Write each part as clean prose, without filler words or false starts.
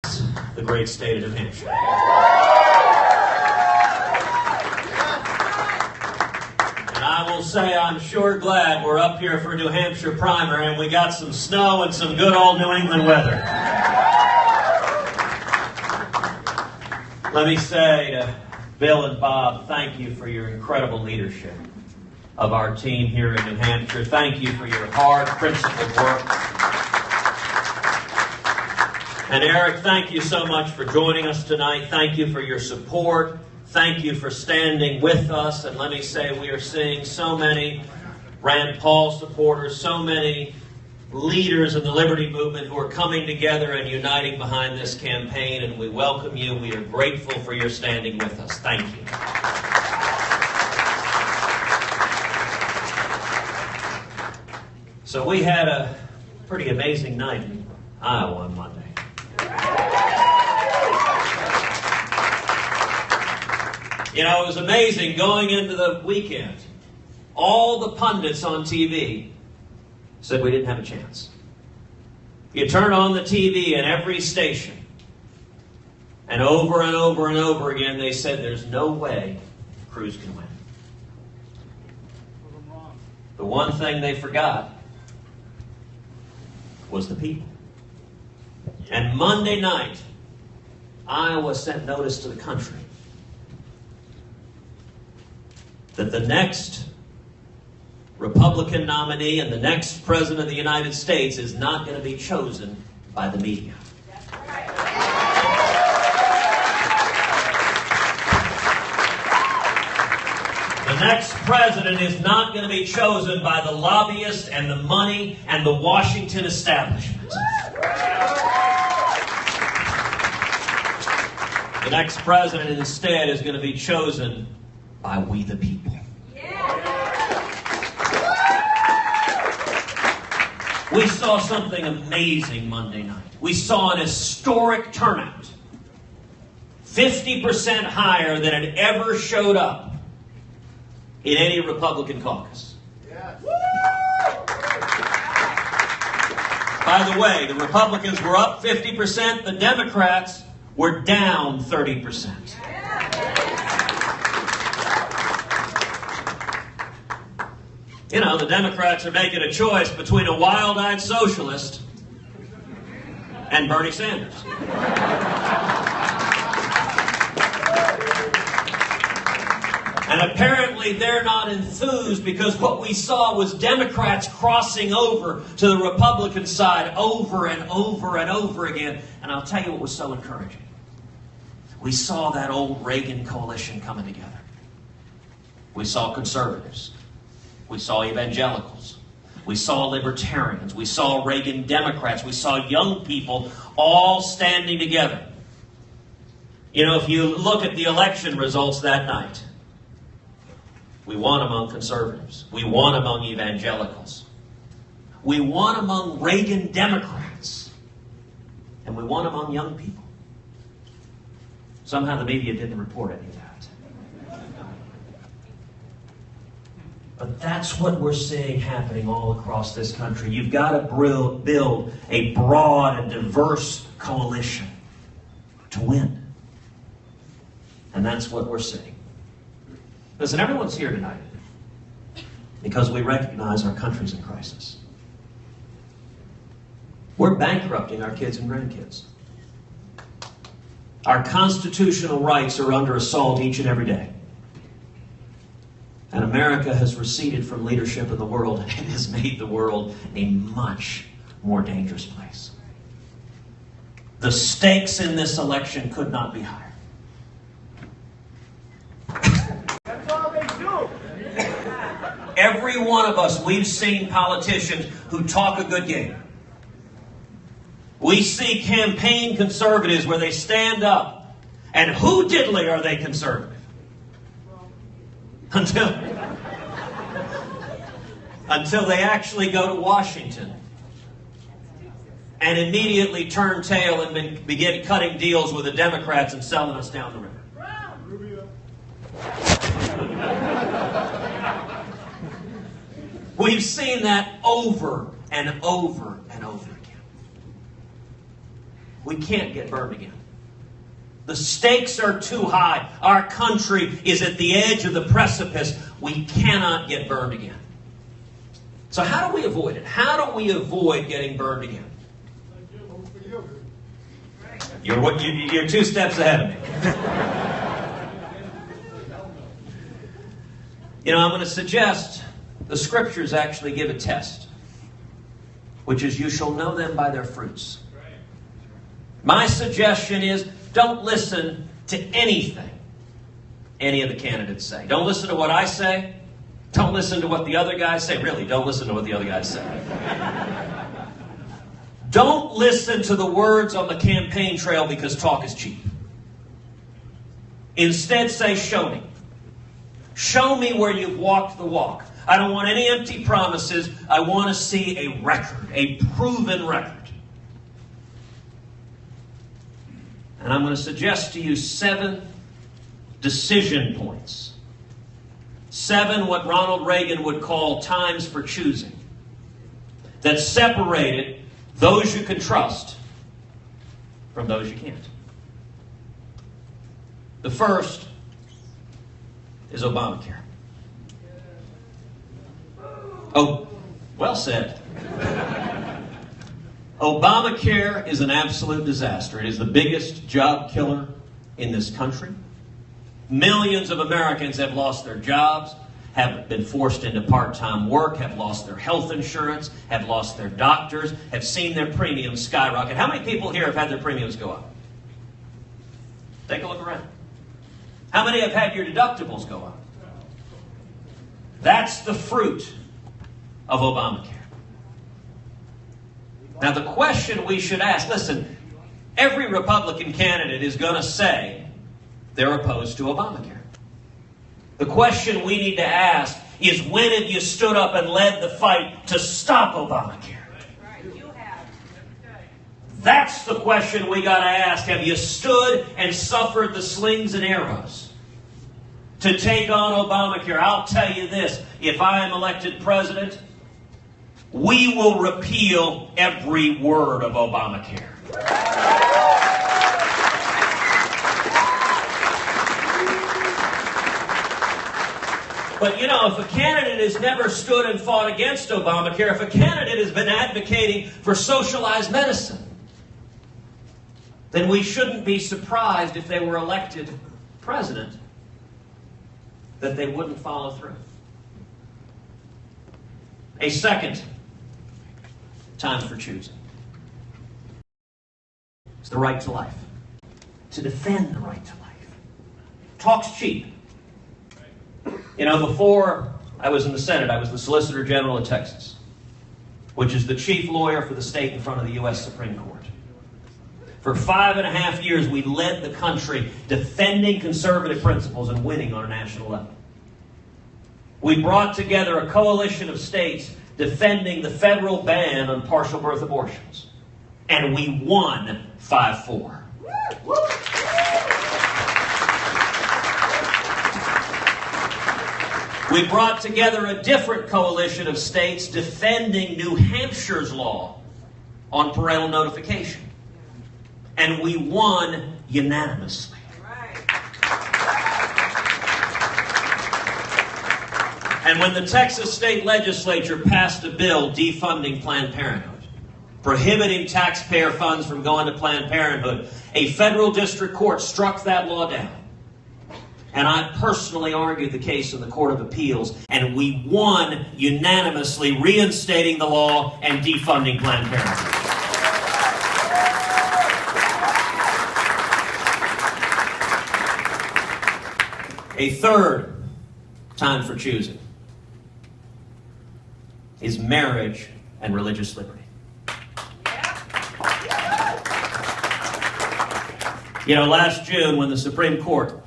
the great state of New Hampshire. And I will say I'm sure glad we're up here for New Hampshire primary and we got some snow and some good old New England weather. Let me say to Bill and Bob, thank you for your incredible leadership of our team here in New Hampshire. Thank you for your hard, principled work. And Eric, thank you so much for joining us tonight. Thank you for your support. Thank you for standing with us. And let me say, we are seeing so many Rand Paul supporters, so many leaders in the liberty movement who are coming together and uniting behind this campaign. And we welcome you. We are grateful for your standing with us. Thank you. So we had a pretty amazing night in Iowa on Monday. You know, it was amazing going into the weekend. All the pundits on TV said we didn't have a chance. You turn on the TV in every station, and over and over and over again they said there's no way Cruz can win. The one thing they forgot was the people. And Monday night, Iowa sent notice to the country that the next Republican nominee and the next President of the United States is not going to be chosen by the media. The next president is not going to be chosen by the lobbyists and the money and the Washington establishment. The next president instead is going to be chosen by we the people. We saw something amazing Monday night. We saw an historic turnout. 50% higher than had ever showed up in any Republican caucus. By the way, the Republicans were up 50%, the Democrats were down 30%. You know, the Democrats are making a choice between a wild-eyed socialist and Bernie Sanders. And apparently they're not enthused because what we saw was Democrats crossing over to the Republican side over and over and over again. And I'll tell you what was so encouraging. We saw that old Reagan coalition coming together. We saw conservatives. We saw evangelicals. We saw libertarians. We saw Reagan Democrats. We saw young people all standing together. You know, if you look at the election results that night, we won among conservatives. We won among evangelicals. We won among Reagan Democrats. And we won among young people. Somehow the media didn't report any of that. But that's what we're seeing happening all across this country. You've got to build a broad and diverse coalition to win. And that's what we're seeing. Listen, everyone's here tonight because we recognize our country's in crisis. We're bankrupting our kids and grandkids. Our constitutional rights are under assault each and every day. And America has receded from leadership in the world, and it has made the world a much more dangerous place. The stakes in this election could not be higher. That's all they do. Every one of us, we've seen politicians who talk a good game. We see campaign conservatives where they stand up, and who diddly are they conservative? Until they actually go to Washington and immediately turn tail and begin cutting deals with the Democrats and selling us down the river. We've seen that over and over and over again. We can't get burned again. The stakes are too high. Our country is at the edge of the precipice. We cannot get burned again. So how do we avoid it? How do we avoid getting burned again? You're 2 steps ahead of me. I'm going to suggest the Scriptures actually give a test, which is, you shall know them by their fruits. My suggestion is, don't listen to anything any of the candidates say. Don't listen to what I say. Don't listen to what the other guys say. Really, don't listen to what the other guys say. Don't listen to the words on the campaign trail because talk is cheap. Instead, say, show me. Show me where you've walked the walk. I don't want any empty promises. I want to see a record, a proven record. And I'm going to suggest to you 7 decision points. 7 what Ronald Reagan would call times for choosing, that separated those you can trust from those you can't. The first is Obamacare. Oh, well said. Obamacare is an absolute disaster. It is the biggest job killer in this country. Millions of Americans have lost their jobs, have been forced into part-time work, have lost their health insurance, have lost their doctors, have seen their premiums skyrocket. How many people here have had their premiums go up? Take a look around. How many have had your deductibles go up? That's the fruit of Obamacare. Now, the question we should ask, listen, every Republican candidate is going to say they're opposed to Obamacare. The question we need to ask is, when have you stood up and led the fight to stop Obamacare? That's the question we got to ask. Have you stood and suffered the slings and arrows to take on Obamacare? I'll tell you this, if I am elected president, we will repeal every word of Obamacare. But if a candidate has never stood and fought against Obamacare, if a candidate has been advocating for socialized medicine, then we shouldn't be surprised if they were elected president that they wouldn't follow through. A second time for choosing. It's the right to life. To defend the right to life. Talk's cheap. Before I was in the Senate, I was the Solicitor General of Texas, which is the chief lawyer for the state in front of the U.S. Supreme Court. For 5.5 years, we led the country defending conservative principles and winning on a national level. We brought together a coalition of states defending the federal ban on partial birth abortions. And we won 5-4. We brought together a different coalition of states defending New Hampshire's law on parental notification. And we won unanimously. And when the Texas state legislature passed a bill defunding Planned Parenthood, prohibiting taxpayer funds from going to Planned Parenthood, a federal district court struck that law down. And I personally argued the case in the Court of Appeals, and we won unanimously, reinstating the law and defunding Planned Parenthood. A third time for choosing is marriage and religious liberty. Last June, when the Supreme Court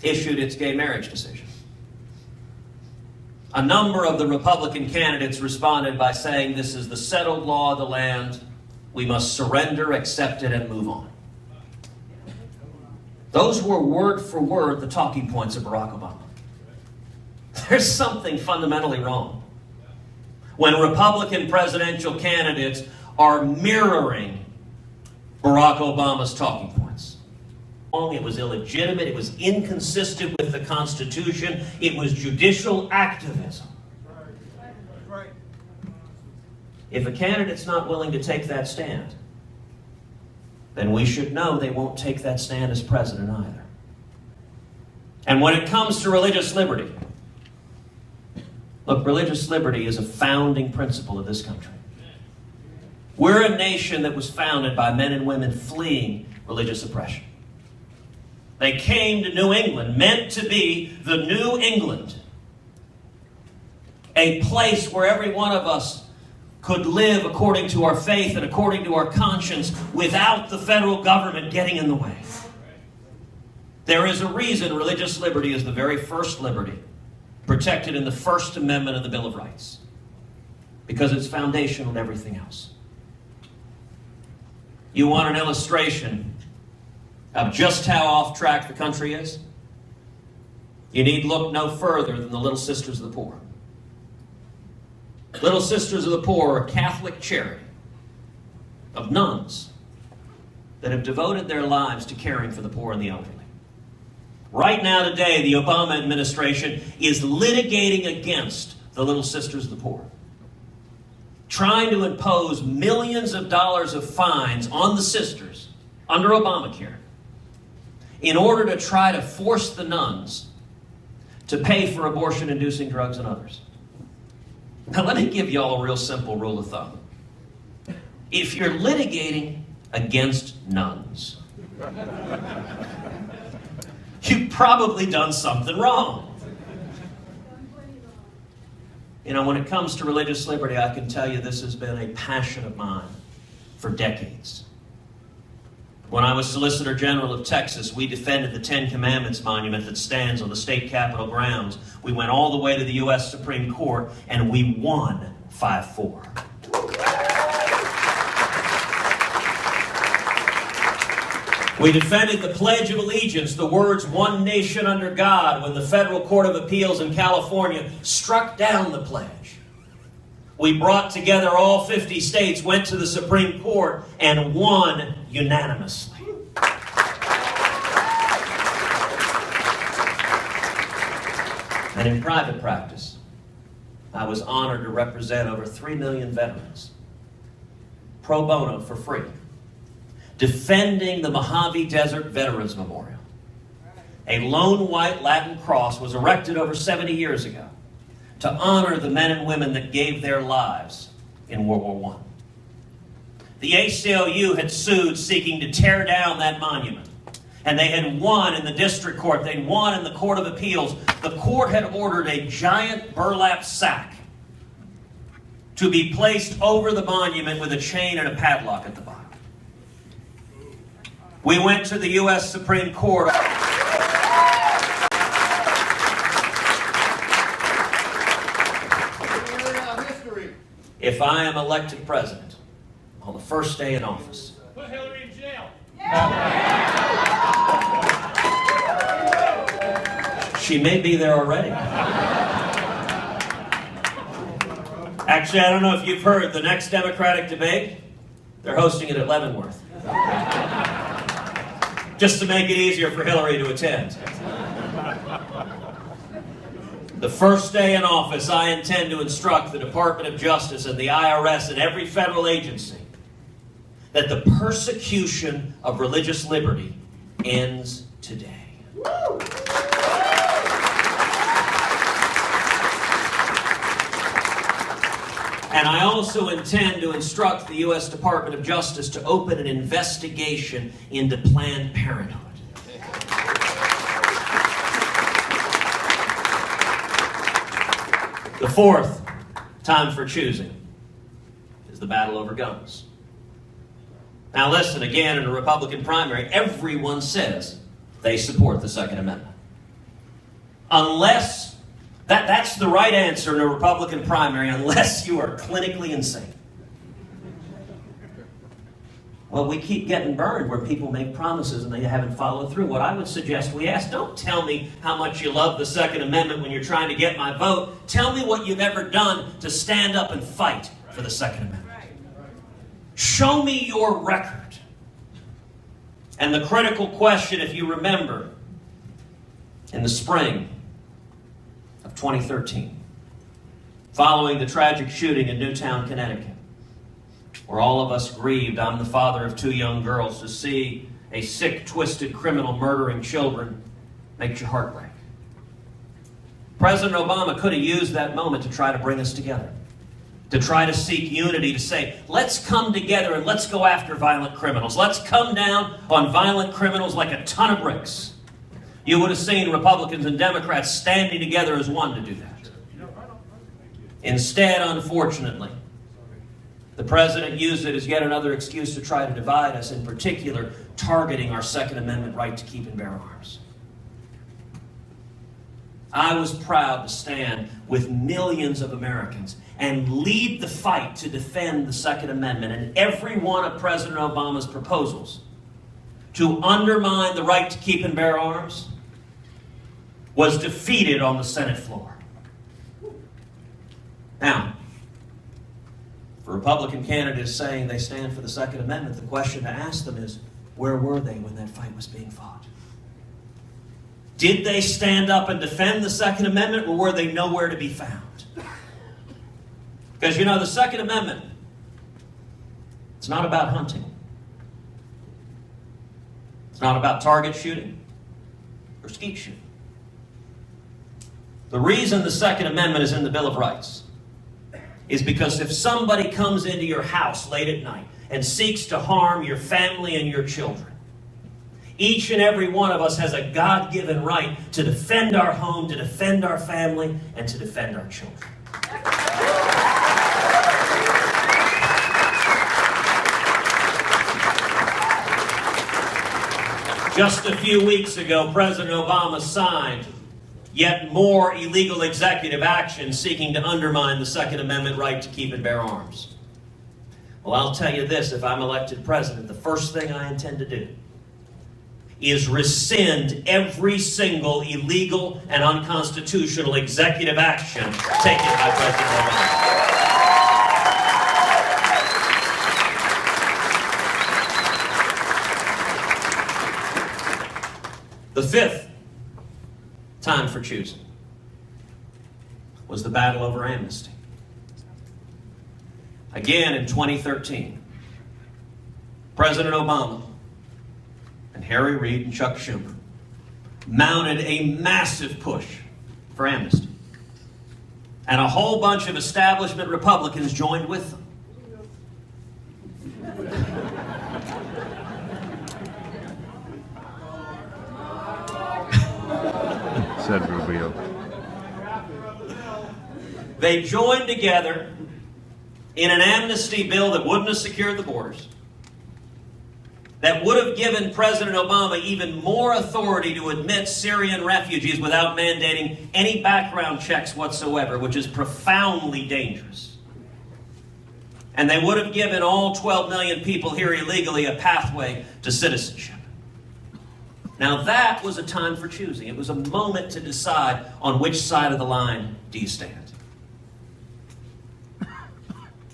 issued its gay marriage decision, a number of the Republican candidates responded by saying, this is the settled law of the land. We must surrender, accept it, and move on. Those were word for word the talking points of Barack Obama. There's something fundamentally wrong when Republican presidential candidates are mirroring Barack Obama's talking points. It was illegitimate. It was inconsistent with the Constitution. It was judicial activism. Right. If a candidate's not willing to take that stand, then we should know they won't take that stand as president either. And when it comes to religious liberty, look, religious liberty is a founding principle of this country. We're a nation that was founded by men and women fleeing religious oppression. They came to New England, meant to be the New England, a place where every one of us could live according to our faith and according to our conscience without the federal government getting in the way. There is a reason religious liberty is the very first liberty protected in the First Amendment of the Bill of Rights, because it's foundational to everything else. You want an illustration of just how off track the country is? You need look no further than the Little Sisters of the Poor. Little Sisters of the Poor are a Catholic charity of nuns that have devoted their lives to caring for the poor and the elderly. Right now today, the Obama administration is litigating against the Little Sisters of the Poor, trying to impose millions of dollars of fines on the sisters under Obamacare in order to try to force the nuns to pay for abortion-inducing drugs and others. Now, let me give you all a real simple rule of thumb. If you're litigating against nuns, you've probably done something wrong. You know, when it comes to religious liberty, I can tell you this has been a passion of mine for decades. When I was Solicitor General of Texas, we defended the Ten Commandments monument that stands on the state capitol grounds. We went all the way to the U.S. Supreme Court, and we won 5-4. We defended the Pledge of Allegiance, the words "one nation under God," when the Federal Court of Appeals in California struck down the pledge. We brought together all 50 states, went to the Supreme Court, and won unanimously. And in private practice, I was honored to represent over 3 million veterans, pro bono for free, defending the Mohave Desert Veterans Memorial. A lone white Latin cross was erected over 70 years ago to honor the men and women that gave their lives in World War I. The ACLU had sued seeking to tear down that monument, and they had won in the district court. They'd won in the Court of Appeals. The court had ordered a giant burlap sack to be placed over the monument with a chain and a padlock at the bottom. We went to the U.S. Supreme Court. If I am elected president on the first day in office, Put Hillary in jail. she may be there already. Actually, I don't know if you've heard, the next Democratic debate, they're hosting it at Leavenworth, just to make it easier for Hillary to attend. The first day in office, I intend to instruct the Department of Justice and the IRS and every federal agency that the persecution of religious liberty ends today. And I also intend to instruct the U.S. Department of Justice to open an investigation into Planned Parenthood. The fourth time for choosing is the battle over guns. Now listen, again, in a Republican primary, everyone says they support the Second Amendment. Unless, that's the right answer in a Republican primary, unless you are clinically insane. Well, we keep getting burned where people make promises and they haven't followed through. What I would suggest we ask, don't tell me how much you love the Second Amendment when you're trying to get my vote. Tell me what you've ever done to stand up and fight for the Second Amendment. Show me your record And the critical question, if you remember, in the spring of 2013, following the tragic shooting in Newtown, Connecticut, where all of us grieved, I'm the father of 2 young girls, to see a sick, twisted criminal murdering children makes your heart break. President Obama could have used that moment to try to bring us together, to try to seek unity, to say, let's come together and let's go after violent criminals. Let's come down on violent criminals like a ton of bricks. You would have seen Republicans and Democrats standing together as one to do that. Instead, unfortunately, the president used it as yet another excuse to try to divide us, in particular, targeting our Second Amendment right to keep and bear arms. I was proud to stand with millions of Americans and lead the fight to defend the Second Amendment and every one of President Obama's proposals to undermine the right to keep and bear arms was defeated on the Senate floor. Now, for Republican candidates saying they stand for the Second Amendment, the question to ask them is, where were they when that fight was being fought? Did they stand up and defend the Second Amendment, or were they nowhere to be found? Because, you know, the Second Amendment, it's not about hunting. It's not about target shooting or skeet shooting. The reason the Second Amendment is in the Bill of Rights is because if somebody comes into your house late at night and seeks to harm your family and your children, each and every one of us has a God-given right to defend our home, to defend our family, and to defend our children. Just a few weeks ago, President Obama signed yet more illegal executive action seeking to undermine the Second Amendment right to keep and bear arms. Well, I'll tell you this, if I'm elected president, the first thing I intend to do is rescind every single illegal and unconstitutional executive action taken by President Obama. The fifth time for choosing was the battle over amnesty. Again in 2013, President Obama and Harry Reid and Chuck Schumer mounted a massive push for amnesty. And a whole bunch of establishment Republicans joined with them. Said Rubio. They joined together in an amnesty bill that wouldn't have secured the borders, that would have given President Obama even more authority to admit Syrian refugees without mandating any background checks whatsoever, which is profoundly dangerous. And they would have given all 12 million people here illegally a pathway to citizenship. Now that was a time for choosing. It was a moment to decide on which side of the line do you stand.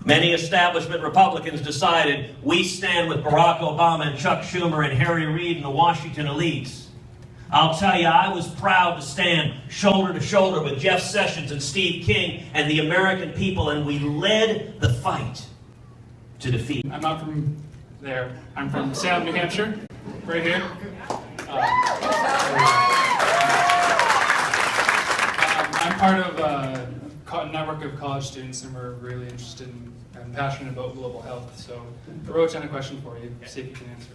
Many establishment Republicans decided we stand with Barack Obama and Chuck Schumer and Harry Reid and the Washington elites. I'll tell you, I was proud to stand shoulder to shoulder with Jeff Sessions and Steve King and the American people, and we led the fight to defeat. I'm not from there. I'm from Salem, New Hampshire, right here. I'm part of a network of college students, and we're really interested in and passionate about global health. So I wrote down a question for you, see if you can answer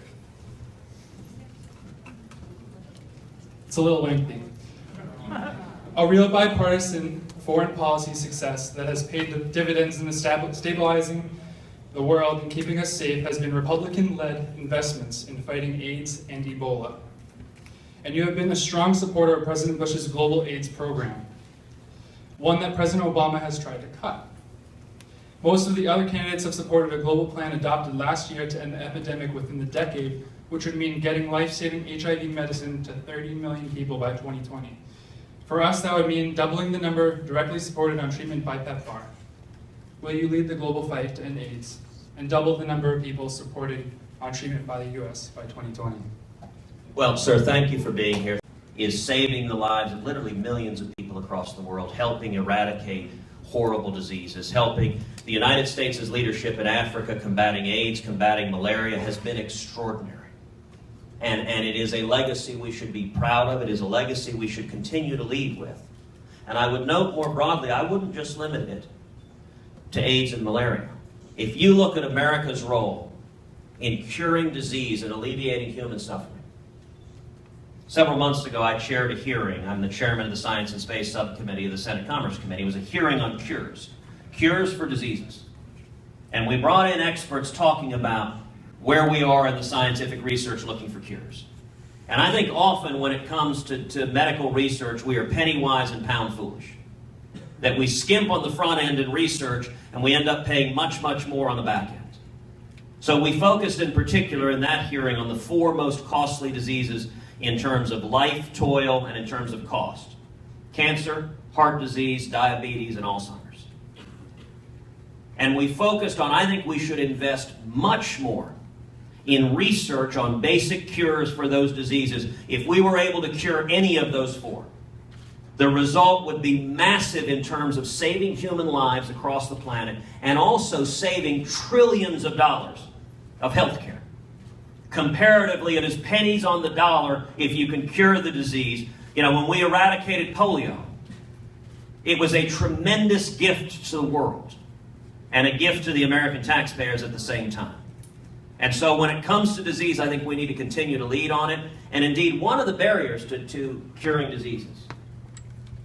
it. It's a little lengthy. A real bipartisan foreign policy success that has paid the dividends in stabilizing the world and keeping us safe has been Republican-led investments in fighting AIDS and Ebola. And you have been a strong supporter of President Bush's global AIDS program, one that President Obama has tried to cut. Most of the other candidates have supported a global plan adopted last year to end the epidemic within the decade, which would mean getting life-saving HIV medicine to 30 million people by 2020. For us, that would mean doubling the number directly supported on treatment by PEPFAR. Will you lead the global fight to end AIDS and double the number of people supported on treatment by the U.S. by 2020. Well, sir, thank you for being here. Is saving the lives of literally millions of people across the world, helping eradicate horrible diseases, helping the United States' leadership in Africa combating AIDS, combating malaria has been extraordinary. And it is a legacy we should be proud of. It is a legacy we should continue to lead with. And I would note more broadly, I wouldn't just limit it to AIDS and malaria. If you look at America's role in curing disease and alleviating human suffering, several months ago, I chaired a hearing. I'm the chairman of the Science and Space Subcommittee of the Senate Commerce Committee. It was a hearing on cures for diseases. And we brought in experts talking about where we are in the scientific research looking for cures. And I think often when it comes to medical research, we are penny wise and pound foolish. That we skimp on the front end in research and we end up paying much, much more on the back end. So we focused in particular in that hearing on the 4 most costly diseases in terms of life, toil, and in terms of cost. Cancer, heart disease, diabetes, and Alzheimer's. And we focused on, I think we should invest much more in research on basic cures for those diseases. If we were able to cure any of those 4, the result would be massive in terms of saving human lives across the planet and also saving trillions of dollars of health care. Comparatively, it is pennies on the dollar if you can cure the disease. You know, when we eradicated polio, it was a tremendous gift to the world and a gift to the American taxpayers at the same time. And so when it comes to disease, I think we need to continue to lead on it. And indeed, one of the barriers to curing diseases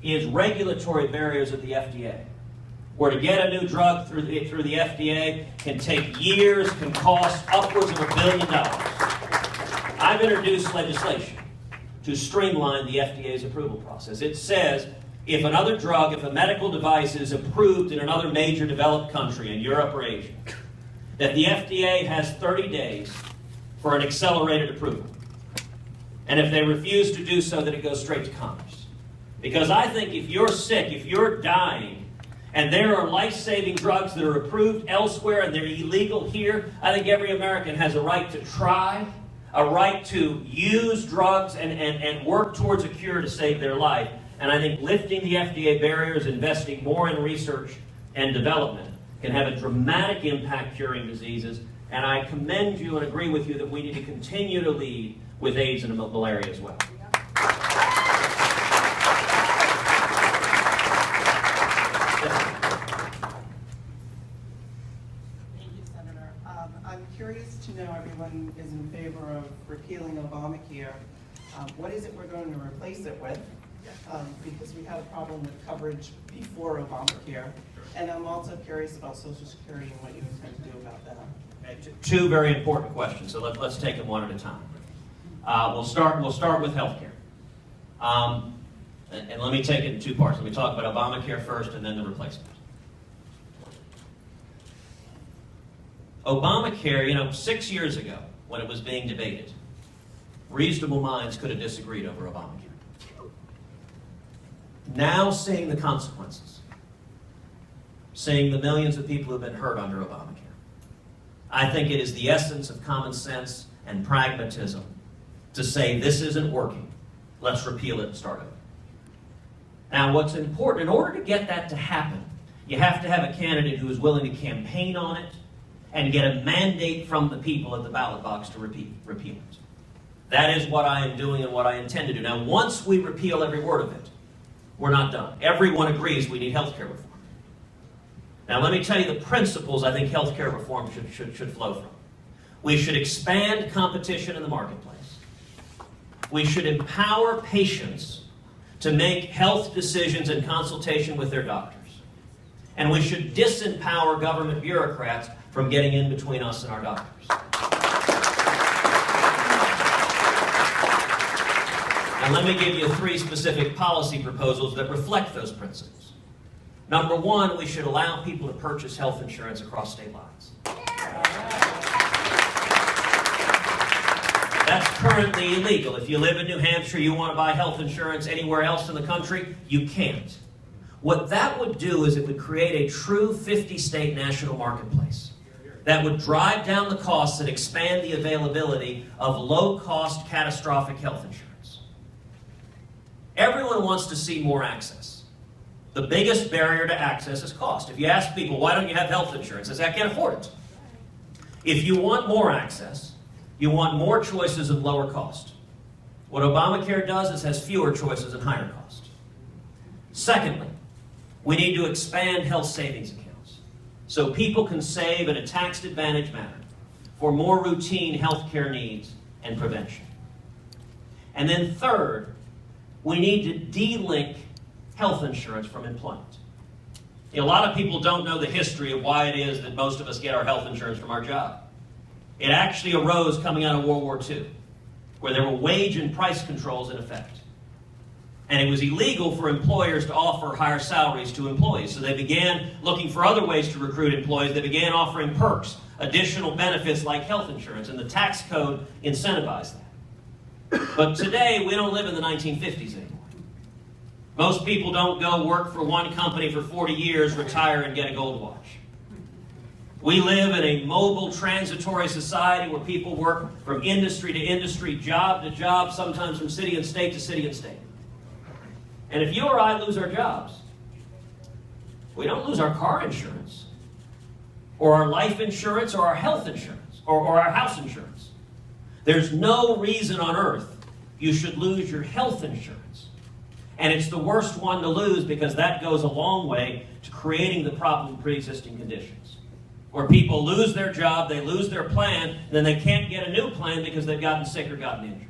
is regulatory barriers at the FDA. Where to get a new drug through the FDA can take years, can cost upwards of $1 billion. I've introduced legislation to streamline the FDA's approval process. It says if another drug, if a medical device is approved in another major developed country in Europe or Asia, that the FDA has 30 days for an accelerated approval. And if they refuse to do so, that it goes straight to Congress. Because I think if you're sick, if you're dying, and there are life-saving drugs that are approved elsewhere and they're illegal here, I think every American has a right to try, a right to use drugs and work towards a cure to save their life. And I think lifting the FDA barriers, investing more in research and development can have a dramatic impact curing diseases. And I commend you and agree with you that we need to continue to lead with AIDS and malaria as well. I'm curious to know, everyone is in favor of repealing Obamacare. What is it we're going to replace it with? Because we had a problem with coverage before Obamacare. And I'm also curious about Social Security and what you intend to do about that. Okay, 2 very important questions, so let's take them one at a time. We'll start with healthcare. And let me take it in 2 parts. Let me talk about Obamacare first and then the replacement. Obamacare, 6 years ago, when it was being debated, reasonable minds could have disagreed over Obamacare. Now, seeing the consequences, seeing the millions of people who have been hurt under Obamacare, I think it is the essence of common sense and pragmatism to say this isn't working. Let's repeal it and start over. Now, what's important, in order to get that to happen, you have to have a candidate who is willing to campaign on it and get a mandate from the people at the ballot box to repeal it. That is what I am doing and what I intend to do. Now, once we repeal every word of it, we're not done. Everyone agrees we need health care reform. Now, let me tell you the principles I think health care reform should flow from. We should expand competition in the marketplace. We should empower patients to make health decisions in consultation with their doctors. And we should disempower government bureaucrats from getting in between us and our doctors. And let me give you 3 specific policy proposals that reflect those principles. Number 1, we should allow people to purchase health insurance across state lines. That's currently illegal. If you live in New Hampshire, you want to buy health insurance anywhere else in the country, you can't. What that would do is it would create a true 50-state national marketplace. that would drive down the costs and expand the availability of low-cost catastrophic health insurance. Everyone wants to see more access. The biggest barrier to access is cost. If you ask people, why don't you have health insurance? They say, I can't afford it. If you want more access, you want more choices and lower cost. What Obamacare does is has fewer choices and higher cost. Secondly, we need to expand health savings accounts so people can save in a tax-advantaged manner for more routine health care needs and prevention. And then third, we need to de-link health insurance from employment. A lot of people don't know the history of why it is that most of us get our health insurance from our job. It actually arose coming out of World War II, where there were wage and price controls in effect. And it was illegal for employers to offer higher salaries to employees. So they began looking for other ways to recruit employees. They began offering perks, additional benefits like health insurance, and the tax code incentivized that. But today, we don't live in the 1950s anymore. Most people don't go work for one company for 40 years, retire, and get a gold watch. We live in a mobile, transitory society where people work from industry to industry, job to job, sometimes from city and state to city and state. And if you or I lose our jobs, we don't lose our car insurance, or our life insurance, or our health insurance, or our house insurance. There's no reason on earth you should lose your health insurance. And it's the worst one to lose because that goes a long way to creating the problem of pre-existing conditions. Where people lose their job, they lose their plan, and then they can't get a new plan because they've gotten sick or gotten injured.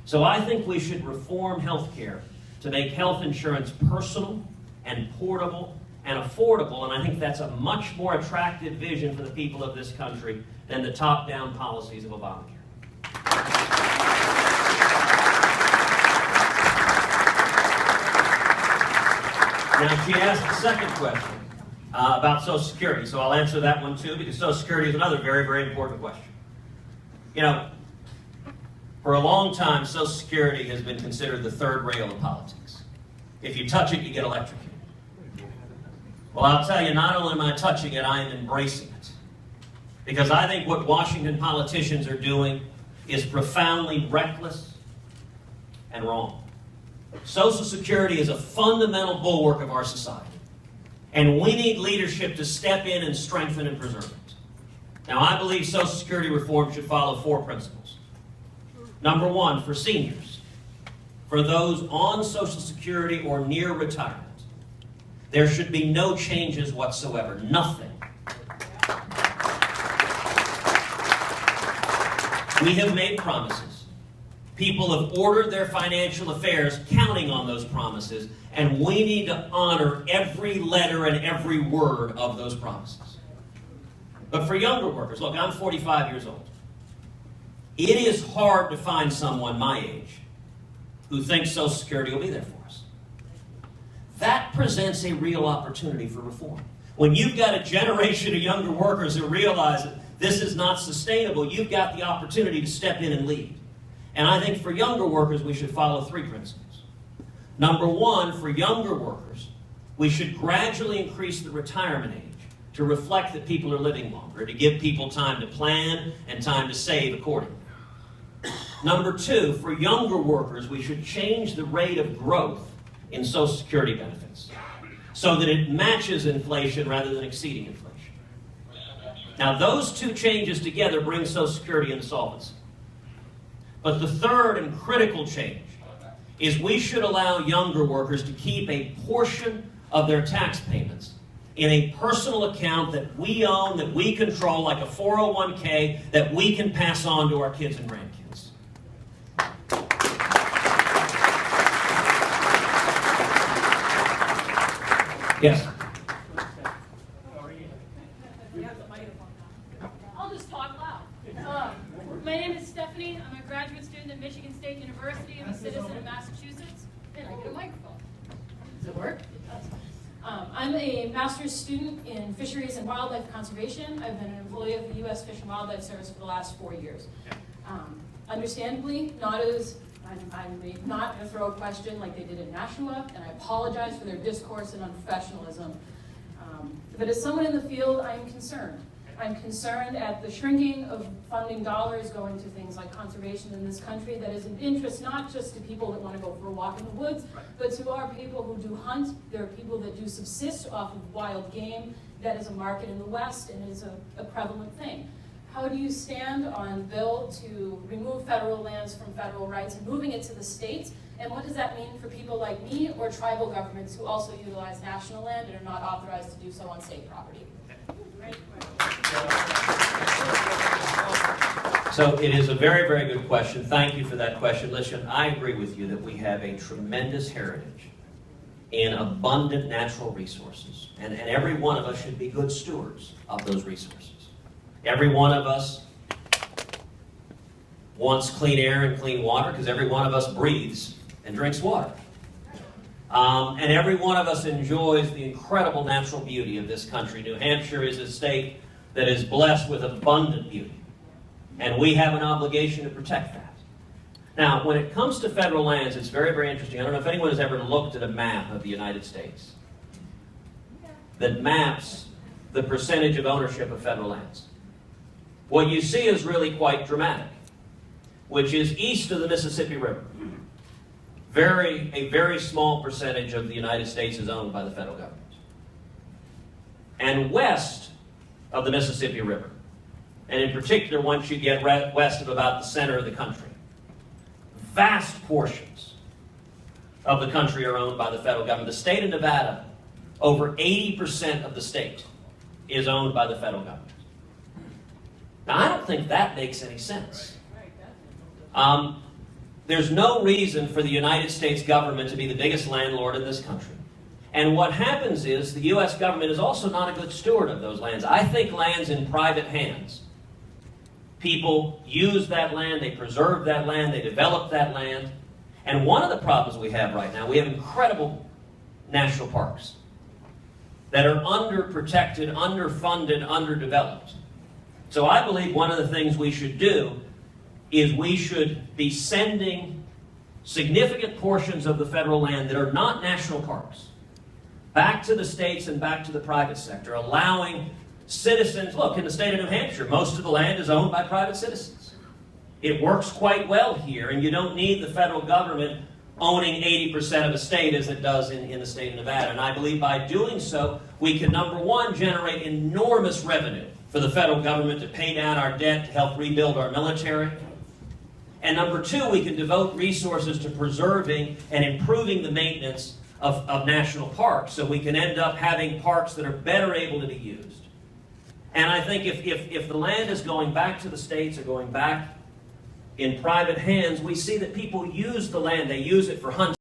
So I think we should reform health care to make health insurance personal and portable and affordable, and I think that's a much more attractive vision for the people of this country than the top-down policies of Obamacare. Now, she asked the second question about Social Security, so I'll answer that one too, because Social Security is another very, very important question. You know, for a long time, Social Security has been considered the third rail of politics. If you touch it, you get electrocuted. Well, I'll tell you, not only am I touching it, I am embracing it. Because I think what Washington politicians are doing is profoundly reckless and wrong. Social Security is a fundamental bulwark of our society. And we need leadership to step in and strengthen and preserve it. Now, I believe Social Security reform should follow 4 principles. Number 1, for seniors, for those on Social Security or near retirement, there should be no changes whatsoever, nothing. We have made promises. People have ordered their financial affairs counting on those promises, and we need to honor every letter and every word of those promises. But for younger workers, look, I'm 45 years old. It is hard to find someone my age who thinks Social Security will be there for us. That presents a real opportunity for reform. When you've got a generation of younger workers who realize that this is not sustainable, you've got the opportunity to step in and lead. And I think for younger workers, we should follow 3 principles. Number 1, for younger workers, we should gradually increase the retirement age to reflect that people are living longer, to give people time to plan and time to save accordingly. Number 2, for younger workers, we should change the rate of growth in Social Security benefits so that it matches inflation rather than exceeding inflation. Now, those 2 changes together bring Social Security into solvency. But the third and critical change is we should allow younger workers to keep a portion of their tax payments in a personal account that we own, that we control, like a 401k, that we can pass on to our kids and grandkids. Yes? I'll just talk loud. My name is Stephanie. I'm a graduate student at Michigan State University. I'm a citizen of Massachusetts. And I get a microphone. Does it work? It does. I'm a master's student in fisheries and wildlife conservation. I've been an employee of the U.S. Fish and Wildlife Service for the last 4 years. Understandably, I'm not going to throw a question like they did in Nashua, and I apologize for their discourse and unprofessionalism. But as someone in the field, I'm concerned. I'm concerned at the shrinking of funding dollars going to things like conservation in this country that is of interest not just to people that want to go for a walk in the woods, but to our people who do hunt. There are people that do subsist off of wild game. That is a market in the West and is a prevalent thing. How do you stand on bill to remove federal lands from federal rights and moving it to the states? And what does that mean for people like me or tribal governments who also utilize national land and are not authorized to do so on state property? So it is a very, very good question. Thank you for that question. Listen, I agree with you that we have a tremendous heritage in abundant natural resources. And every one of us should be good stewards of those resources. Every one of us wants clean air and clean water because every one of us breathes and drinks water. And every one of us enjoys the incredible natural beauty of this country. New Hampshire is a state that is blessed with abundant beauty. And we have an obligation to protect that. Now, when it comes to federal lands, it's very, very interesting. I don't know if anyone has ever looked at a map of the United States that maps the percentage of ownership of federal lands. What you see is really quite dramatic, which is east of the Mississippi River. A very small percentage of the United States is owned by the federal government. And west of the Mississippi River, and in particular once you get west of about the center of the country, vast portions of the country are owned by the federal government. The state of Nevada, over 80% of the state is owned by the federal government. Now, I don't think that makes any sense. There's no reason for the United States government to be the biggest landlord in this country. And what happens is the U.S. government is also not a good steward of those lands. I think land's in private hands. People use that land, they preserve that land, they develop that land. And one of the problems we have right now, we have incredible national parks that are underprotected, underfunded, underdeveloped. So I believe one of the things we should do is we should be sending significant portions of the federal land that are not national parks back to the states and back to the private sector, allowing citizens, look, in the state of New Hampshire, most of the land is owned by private citizens. It works quite well here, and you don't need the federal government owning 80% of a state as it does in the state of Nevada. And I believe by doing so, we can, number one, generate enormous revenue for the federal government to pay down our debt, to help rebuild our military. And number two, we can devote resources to preserving and improving the maintenance of national parks, so we can end up having parks that are better able to be used. And I think if the land is going back to the states or going back in private hands, we see that people use the land. They use it for hunting.